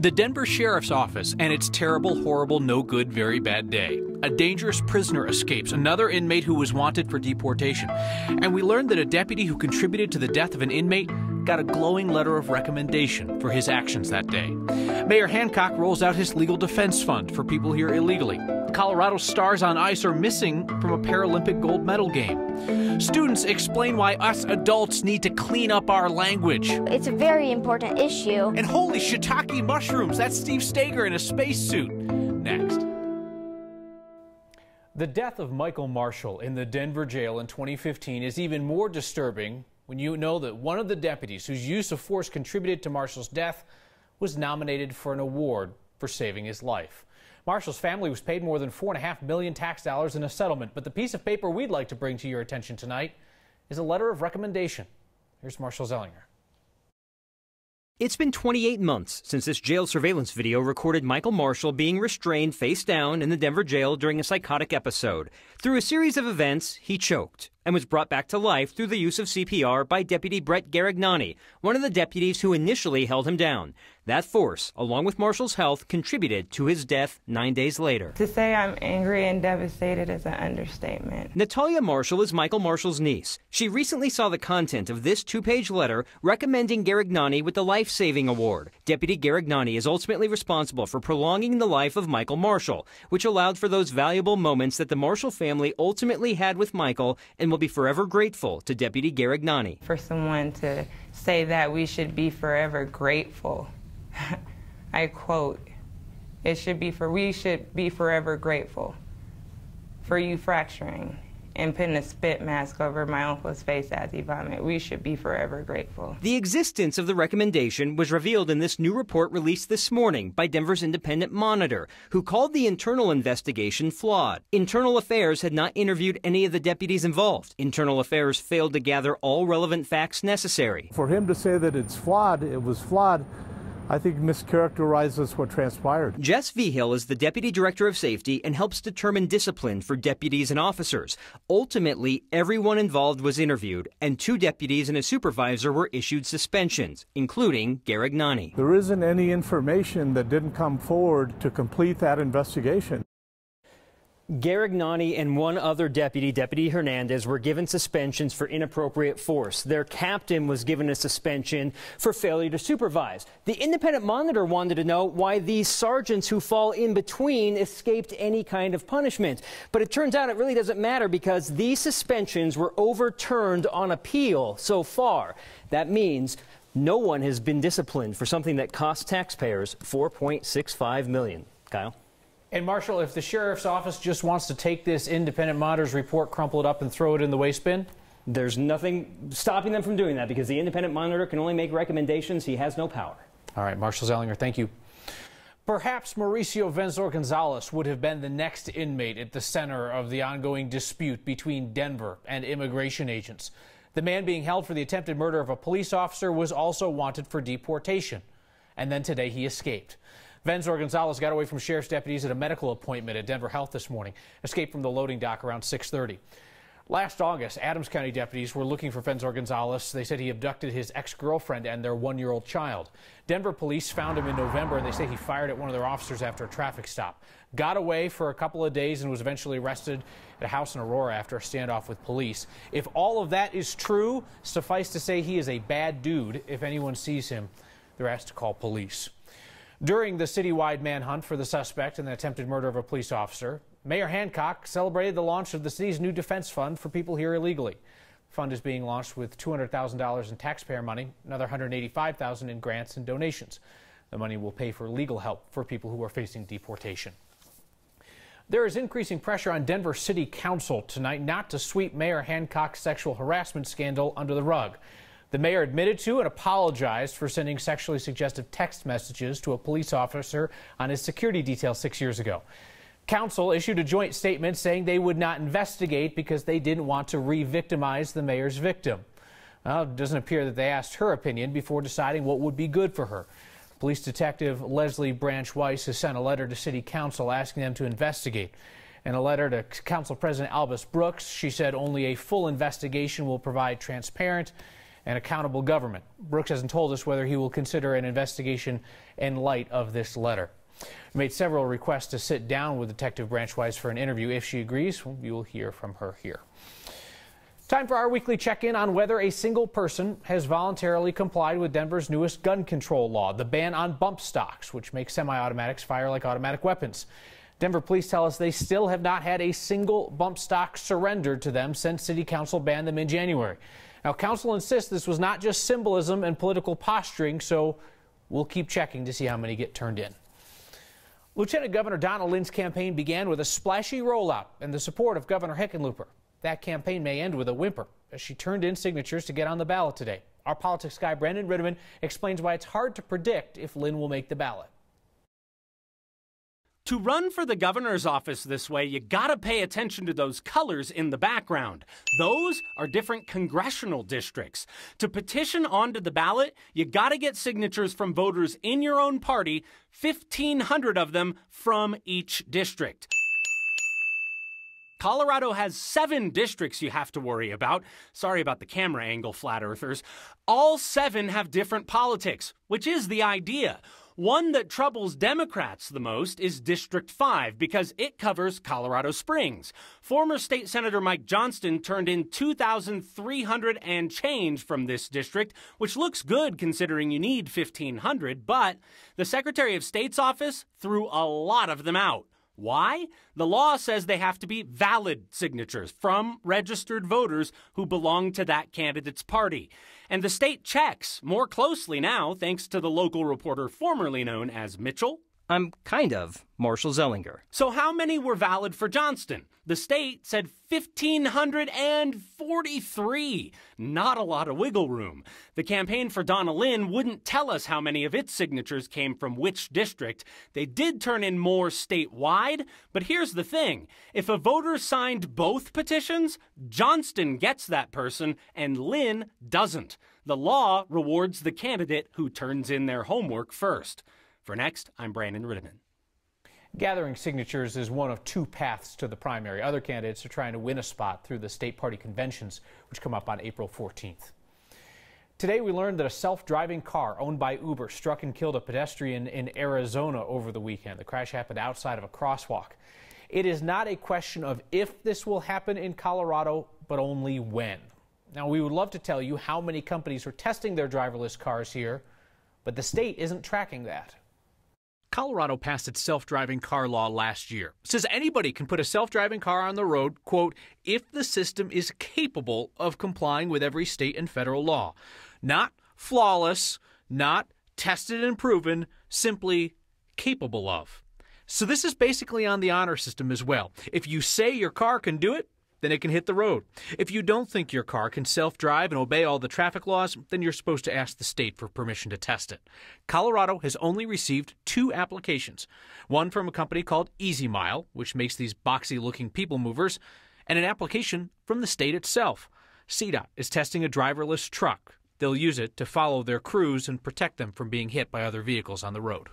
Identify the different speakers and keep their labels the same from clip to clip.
Speaker 1: The Denver Sheriff's Office and its terrible, horrible, no good, very bad day. A dangerous prisoner escapes, another inmate who was wanted for deportation. And we learned that a deputy who contributed to the death of an inmate got a glowing letter of recommendation for his actions that day. Mayor Hancock rolls out his legal defense fund for people here illegally. Colorado stars on ice are missing from a Paralympic gold medal game. Students explain why us adults need to clean up our language.
Speaker 2: It's a very important issue.
Speaker 1: And holy shiitake mushrooms, that's Steve Steger in a spacesuit. Next. The death of Michael Marshall in the Denver jail in 2015 is even more disturbing when you know that one of the deputies whose use of force contributed to Marshall's death was nominated for an award for saving his life. Marshall's family was paid more than $4.5 million tax dollars in a settlement, but the piece of paper we'd like to bring to your attention tonight is a letter of recommendation. Here's Marshall Zellinger.
Speaker 3: It's been 28 months since this jail surveillance video recorded Michael Marshall being restrained face down in the Denver jail during a psychotic episode. Through a series of events, he choked and was brought back to life through the use of CPR by Deputy Brett Garignani, one of the deputies who initially held him down. That force, along with Marshall's health, contributed to his death 9 days later.
Speaker 4: To say I'm angry and devastated is an understatement.
Speaker 3: Natalia Marshall is Michael Marshall's niece. She recently saw the content of this 2-page letter recommending Garignani with the Life-Saving Award. Deputy Garignani is ultimately responsible for prolonging the life of Michael Marshall, which allowed for those valuable moments that the Marshall family ultimately had with Michael, and will be forever grateful to Deputy Garignani.
Speaker 4: For someone to say that we should be forever grateful, I quote, we should be forever grateful for you fracturing and putting a spit mask over my uncle's face as he vomited. We should be forever grateful.
Speaker 3: The existence of the recommendation was revealed in this new report released this morning by Denver's independent monitor, who called the internal investigation flawed. Internal Affairs had not interviewed any of the deputies involved. Internal Affairs failed to gather all relevant facts necessary.
Speaker 5: For him to say that it's flawed, it was flawed, I think mischaracterizes what transpired.
Speaker 3: Jess Vigil is the Deputy Director of Safety and helps determine discipline for deputies and officers. Ultimately, everyone involved was interviewed, and 2 deputies and a supervisor were issued suspensions, including Garignani.
Speaker 5: There isn't any information that didn't come forward to complete that investigation.
Speaker 3: Garignani and one other deputy, Deputy Hernandez, were given suspensions for inappropriate force. Their captain was given a suspension for failure to supervise. The independent monitor wanted to know why these sergeants who fall in between escaped any kind of punishment. But it turns out it really doesn't matter because these suspensions were overturned on appeal so far. That means no one has been disciplined for something that cost taxpayers $4.65 million. Kyle?
Speaker 1: And Marshall, if the sheriff's office just wants to take this independent monitor's report, crumple it up, and throw it in the waste bin?
Speaker 3: There's nothing stopping them from doing that because the independent monitor can only make recommendations. He has no power.
Speaker 1: All right, Marshall Zellinger, thank you. Perhaps Mauricio Venzor-Gonzalez would have been the next inmate at the center of the ongoing dispute between Denver and immigration agents. The man being held for the attempted murder of a police officer was also wanted for deportation. And then today he escaped. Venzor-Gonzalez got away from sheriff's deputies at a medical appointment at Denver Health this morning. Escaped from the loading dock around 6:30. Last August, Adams County deputies were looking for Venzor-Gonzalez. They said he abducted his ex-girlfriend and their 1-year-old child. Denver police found him in November, and they say he fired at one of their officers after a traffic stop. Got away for a couple of days and was eventually arrested at a house in Aurora after a standoff with police. If all of that is true, suffice to say he is a bad dude. If anyone sees him, they're asked to call police. During the citywide manhunt for the suspect in the attempted murder of a police officer, Mayor Hancock celebrated the launch of the city's new defense fund for people here illegally. The fund is being launched with $200,000 in taxpayer money, another $185,000 in grants and donations. The money will pay for legal help for people who are facing deportation. There is increasing pressure on Denver City Council tonight not to sweep Mayor Hancock's sexual harassment scandal under the rug. The mayor admitted to and apologized for sending sexually suggestive text messages to a police officer on his security detail 6 years ago. Council issued a joint statement saying they would not investigate because they didn't want to re-victimize the mayor's victim. Well, it doesn't appear that they asked her opinion before deciding what would be good for her. Police Detective Leslie Branch Weiss has sent a letter to City Council asking them to investigate. In a letter to Council President Albus Brooks, she said only a full investigation will provide transparent and accountable government. Brooks hasn't told us whether he will consider an investigation in light of this letter. We made several requests to sit down with Detective Branchwise for an interview. If she agrees, you will hear from her here. Time for our weekly check-in on whether a single person has voluntarily complied with Denver's newest gun control law, the ban on bump stocks, which makes semi-automatics fire like automatic weapons. Denver police tell us they still have not had a single bump stock surrendered to them since City Council banned them in January. Now, Council insists this was not just symbolism and political posturing, so we'll keep checking to see how many get turned in. Lieutenant Governor Donna Lynn's campaign began with a splashy rollout and the support of Governor Hickenlooper. That campaign may end with a whimper as she turned in signatures to get on the ballot today. Our politics guy, Brandon Ritterman, explains why it's hard to predict if Lynn will make the ballot.
Speaker 6: To run for the governor's office this way, you gotta pay attention to those colors in the background. Those are different congressional districts. To petition onto the ballot, you gotta get signatures from voters in your own party, 1,500 of them from each district. Colorado has 7 districts you have to worry about. Sorry about the camera angle, flat earthers. All 7 have different politics, which is the idea. One that troubles Democrats the most is District 5 because it covers Colorado Springs. Former State Senator Mike Johnston turned in 2,300 and change from this district, which looks good considering you need 1,500, but the Secretary of State's office threw a lot of them out. Why? The law says they have to be valid signatures from registered voters who belong to that candidate's party. And the state checks more closely now, thanks to the local reporter formerly known as Mitchell.
Speaker 7: I'm kind of Marshall Zellinger.
Speaker 6: So how many were valid for Johnston? The state said 1,543. Not a lot of wiggle room. The campaign for Donna Lynn wouldn't tell us how many of its signatures came from which district. They did turn in more statewide, but here's the thing. If a voter signed both petitions, Johnston gets that person and Lynn doesn't. The law rewards the candidate who turns in their homework first. For Next, I'm Brandon Ritterman.
Speaker 1: Gathering signatures is one of 2 paths to the primary. Other candidates are trying to win a spot through the state party conventions, which come up on April 14th. Today, we learned that a self-driving car owned by Uber struck and killed a pedestrian in Arizona over the weekend. The crash happened outside of a crosswalk. It is not a question of if this will happen in Colorado, but only when. Now, we would love to tell you how many companies are testing their driverless cars here, but the state isn't tracking that. Colorado passed its self-driving car law last year. It says anybody can put a self-driving car on the road, quote, if the system is capable of complying with every state and federal law. Not flawless, not tested and proven, simply capable of. So this is basically on the honor system as well. If you say your car can do it, then it can hit the road. If you don't think your car can self-drive and obey all the traffic laws, then you're supposed to ask the state for permission to test it. Colorado has only received 2 applications, one from a company called Easy Mile, which makes these boxy-looking people movers, and an application from the state itself. CDOT is testing a driverless truck. They'll use it to follow their crews and protect them from being hit by other vehicles on the road.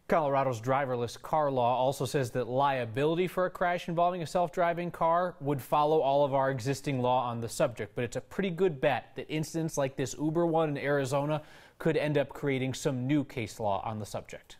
Speaker 1: Colorado's driverless car law also says that liability for a crash involving a self-driving car would follow all of our existing law on the subject, but it's a pretty good bet that incidents like this Uber one in Arizona could end up creating some new case law on the subject.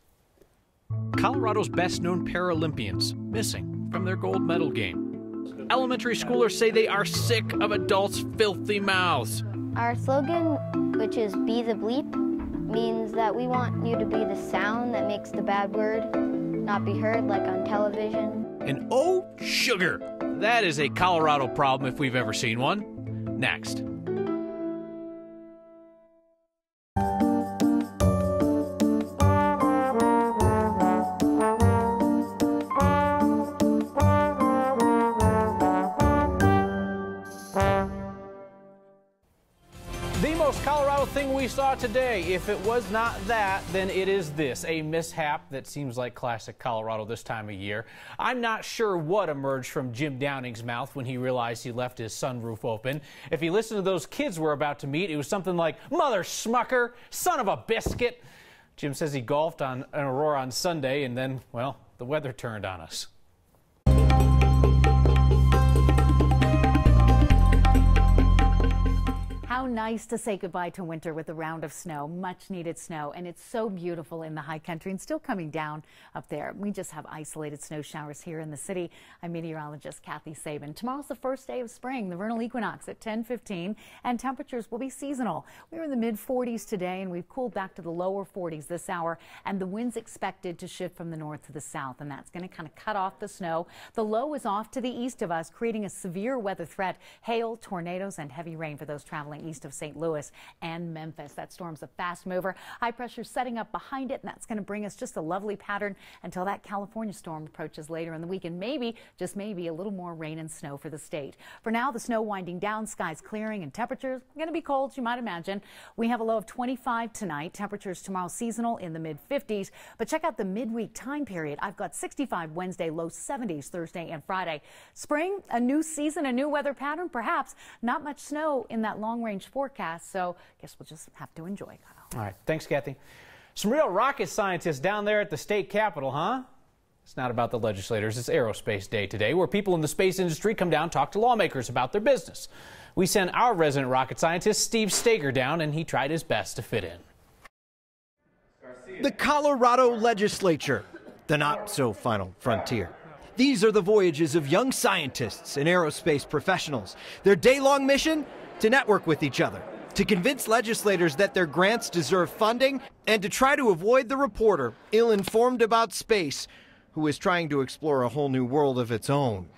Speaker 1: Colorado's best-known Paralympians missing from their gold medal game. Elementary schoolers say they are sick of adults' filthy mouths.
Speaker 2: Our slogan, which is "Be the bleep," means that we want you to be the sound that makes the bad word not be heard like on television.
Speaker 1: And oh, sugar! That is a Colorado problem if we've ever seen one. Next. The most Colorado thing we saw today, if it was not that, then it is this, a mishap that seems like classic Colorado this time of year. I'm not sure what emerged from Jim Downing's mouth when he realized he left his sunroof open. If he listened to those kids we're about to meet, it was something like, "Mother smucker, son of a biscuit." Jim says he golfed on Aurora on Sunday, and then, well, the weather turned on us.
Speaker 8: How nice to say goodbye to winter with a round of snow, much needed snow, and it's so beautiful in the high country and still coming down up there. We just have isolated snow showers here in the city. I'm meteorologist Kathy Sabin. Tomorrow's the first day of spring, the vernal equinox at 10:15, and temperatures will be seasonal. We're in the mid-40s today, and we've cooled back to the lower 40s this hour, and the wind's expected to shift from the north to the south, and that's going to kind of cut off the snow. The low is off to the east of us, creating a severe weather threat, hail, tornadoes, and heavy rain for those traveling east of St. Louis and Memphis. That storm's a fast mover. High pressure setting up behind it, and that's going to bring us just a lovely pattern until that California storm approaches later in the week, and maybe, just maybe, a little more rain and snow for the state. For now, the snow winding down, skies clearing, and temperatures going to be cold, as you might imagine. We have a low of 25 tonight. Temperatures tomorrow seasonal in the mid-50s, but check out the midweek time period. I've got 65 Wednesday, low 70s Thursday and Friday. Spring, a new season, a new weather pattern, perhaps not much snow in that long-range forecast, so I guess we'll just have to enjoy, Kyle.
Speaker 1: All right, thanks, Kathy. Some real rocket scientists down there at the state capitol, huh? It's not about the legislators. It's Aerospace Day today, where people in the space industry come down and talk to lawmakers about their business. We sent our resident rocket scientist, Steve Stager, down, and he tried his best to fit in.
Speaker 9: The Colorado legislature, the not-so-final frontier. These are the voyages of young scientists and aerospace professionals. Their day-long mission? To network with each other, to convince legislators that their grants deserve funding, and to try to avoid the reporter, ill-informed about space, who is trying to explore a whole new world of its own.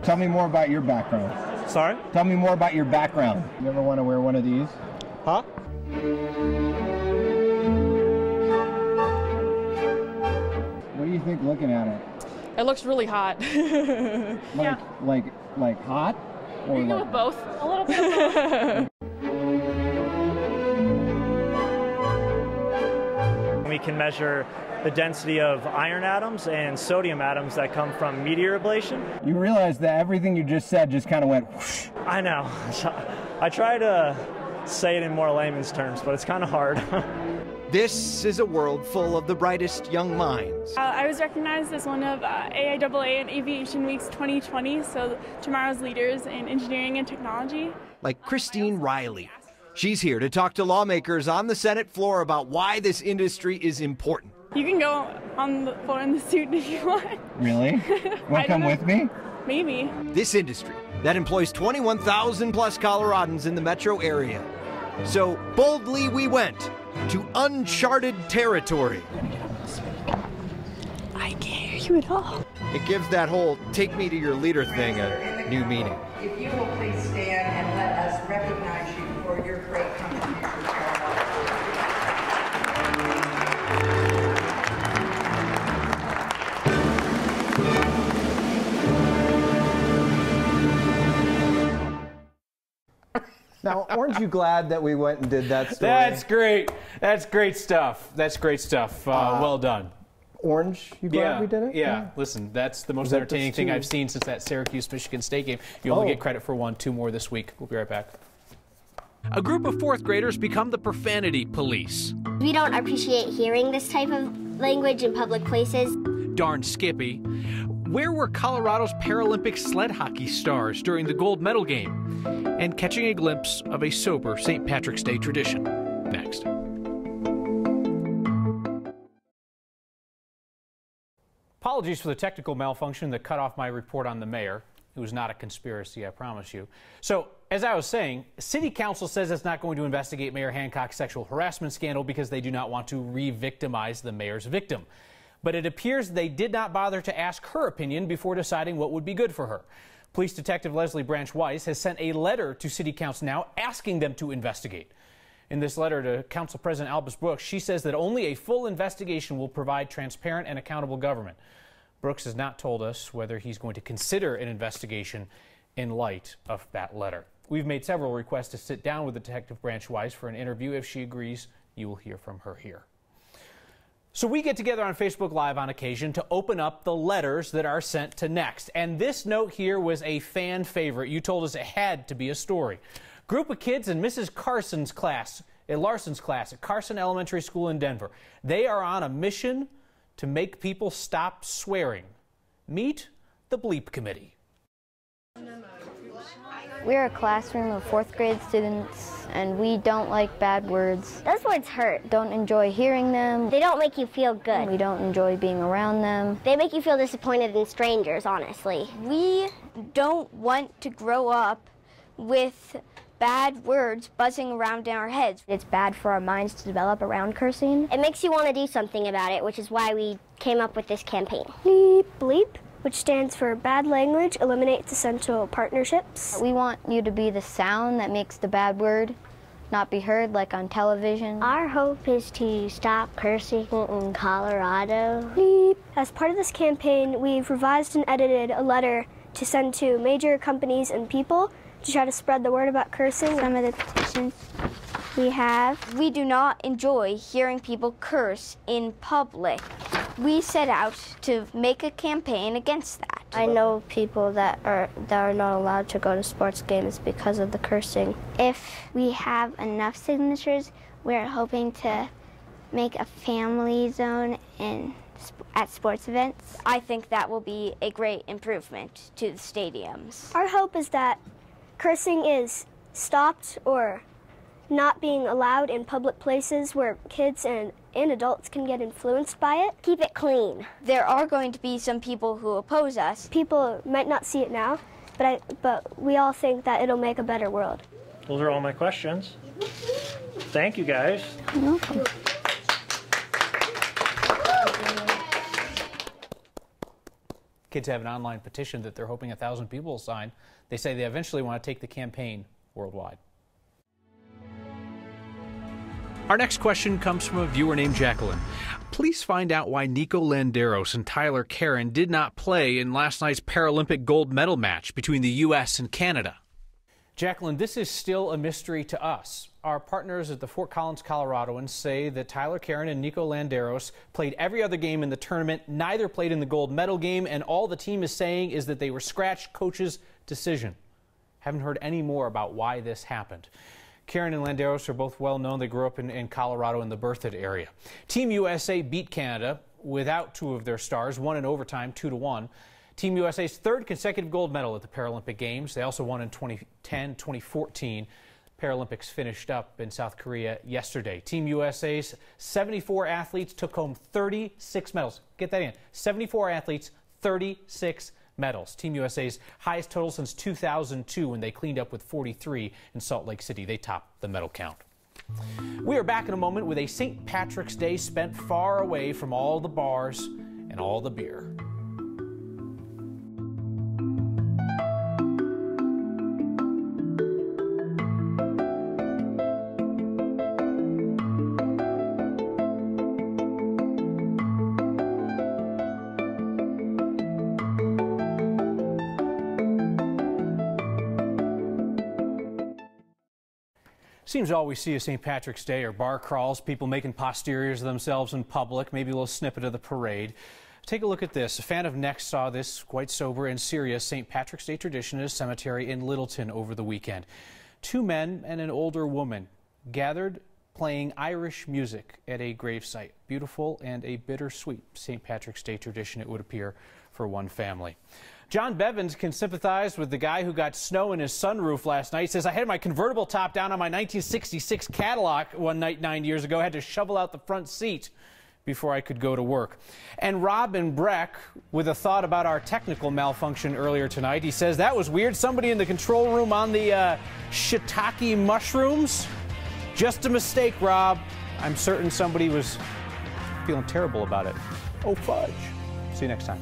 Speaker 10: Tell me more about your background.
Speaker 11: Sorry?
Speaker 10: Tell me more about your background. You ever want to wear one of these?
Speaker 11: Huh?
Speaker 10: What do you think looking at it?
Speaker 12: It looks really hot.
Speaker 10: Like hot? Or
Speaker 12: you go with both. A little bit of both.
Speaker 11: We can measure the density of iron atoms and sodium atoms that come from meteor ablation.
Speaker 10: You realize that everything you just said just kind of went whoosh.
Speaker 11: I know. I try to say it in more layman's terms, but it's kind of hard.
Speaker 9: This is a world full of the brightest young minds.
Speaker 12: I was recognized as one of AIAA and Aviation Week's 2020, so tomorrow's leaders in engineering and technology.
Speaker 9: Like Christine Riley. She's here to talk to lawmakers on the Senate floor about why this industry is important.
Speaker 12: You can go on the floor in the suit if you want.
Speaker 10: Really? Want to come with me?
Speaker 12: Maybe.
Speaker 9: This industry that employs 21,000 plus Coloradans in the metro area. So boldly we went to uncharted territory.
Speaker 12: I can't hear you at all.
Speaker 9: It gives that whole take me to your leader thing a new meaning.
Speaker 13: If you will please stand and let us recognize you for your great contribution.
Speaker 14: Now, aren't you glad that we went and did that story?
Speaker 1: That's great. That's great stuff. That's great stuff. Well done.
Speaker 14: Orange, you glad we did it?
Speaker 1: Yeah. Listen, that's the most entertaining thing I've seen since that Syracuse-Michigan State game. You only get credit for one. 2 more this week. We'll be right back.
Speaker 6: A group of 4th graders become the profanity police.
Speaker 15: We don't appreciate hearing this type of language in public places.
Speaker 6: Darn Skippy. Where were Colorado's Paralympic sled hockey stars during the gold medal game? And catching a glimpse of a sober St. Patrick's Day tradition. Next.
Speaker 1: Apologies for the technical malfunction that cut off my report on the mayor. It was not a conspiracy, I promise you. So, as I was saying, City Council says it's not going to investigate Mayor Hancock's sexual harassment scandal because they do not want to re-victimize the mayor's victim. But it appears they did not bother to ask her opinion before deciding what would be good for her. Police Detective Leslie Branch Weiss has sent a letter to City Council now asking them to investigate. In this letter to Council President Albus Brooks, she says that only a full investigation will provide transparent and accountable government. Brooks has not told us whether he's going to consider an investigation in light of that letter. We've made several requests to sit down with Detective Branch Weiss for an interview. If she agrees, you will hear from her here. So we get together on Facebook Live on occasion to open up the letters that are sent to Next. And this note here was a fan favorite. You told us it had to be a story. Group of kids in Mrs. Larson's class at Carson Elementary School in Denver. They are on a mission to make people stop swearing Meet the Bleep Committee.
Speaker 2: We're a classroom of 4th grade students, and we don't like bad words.
Speaker 15: Those words hurt.
Speaker 2: Don't enjoy hearing them.
Speaker 15: They don't make you feel good.
Speaker 2: We don't enjoy being around them.
Speaker 15: They make you feel disappointed in strangers, honestly.
Speaker 2: We don't want to grow up with bad words buzzing around in our heads. It's bad for our minds to develop around cursing.
Speaker 15: It makes you want to do something about it, which is why we came up with this campaign. Bleep, bleep, which stands for Bad Language Eliminates Essential Partnerships.
Speaker 2: We want you to be the sound that makes the bad word not be heard, like on television.
Speaker 15: Our hope is to stop cursing in Colorado. Bleep. As part of this campaign, we've revised and edited a letter to send to major companies and people to try to spread the word about cursing.
Speaker 2: Some of the petitions we do not enjoy hearing people curse in public. We set out to make a campaign against that.
Speaker 15: I know people that are not allowed to go to sports games because of the cursing.
Speaker 16: If we have enough signatures, we're hoping to make a family zone at sports events.
Speaker 2: I think that will be a great improvement to the stadiums.
Speaker 15: Our hope is that cursing is stopped or not being allowed in public places where kids and adults can get influenced by it.
Speaker 16: Keep it clean.
Speaker 2: There are going to be some people who oppose us.
Speaker 15: People might not see it now, but we all think that it'll make a better world.
Speaker 11: Those are all my questions. Thank you, guys.
Speaker 2: You're welcome.
Speaker 1: Kids have an online petition that they're hoping 1,000 people will sign. They say they eventually want to take the campaign worldwide. Our next question comes from a viewer named Jacqueline. Please find out why Nico Landeros and Tyler Karen did not play in last night's Paralympic gold medal match between the U.S. and Canada. Jacqueline, this is still a mystery to us. Our partners at the Fort Collins Coloradoans say that Tyler Karen and Nico Landeros played every other game in the tournament. Neither played in the gold medal game, and all the team is saying is that they were scratched coach's decision. Haven't heard any more about why this happened. Karen and Landeros are both well known. They grew up in Colorado in the Berthoud area. Team USA beat Canada without 2 of their stars, won in overtime 2-1. Team USA's 3rd consecutive gold medal at the Paralympic Games. They also won in 2010, 2014. Paralympics finished up in South Korea yesterday. Team USA's 74 athletes took home 36 medals. Get that in. 74 athletes, 36 medals. Team USA's highest total since 2002 when they cleaned up with 43 in Salt Lake City. They topped the medal count. We are back in a moment with a St. Patrick's Day spent far away from all the bars and all the beer. Seems all we see is St. Patrick's Day or bar crawls, people making posteriors of themselves in public, maybe a little snippet of the parade. Take a look at this. A fan of Next saw this quite sober and serious St. Patrick's Day tradition at a cemetery in Littleton over the weekend. 2 men and an older woman gathered playing Irish music at a gravesite. Beautiful and a bittersweet St. Patrick's Day tradition, it would appear, for one family. John Bevins can sympathize with the guy who got snow in his sunroof last night. He says, I had my convertible top down on my 1966 Cadillac one night 9 years ago. I had to shovel out the front seat before I could go to work. And Robin Breck with a thought about our technical malfunction earlier tonight. He says, that was weird. Somebody in the control room on the shiitake mushrooms. Just a mistake, Rob. I'm certain somebody was feeling terrible about it. Oh, fudge. See you next time.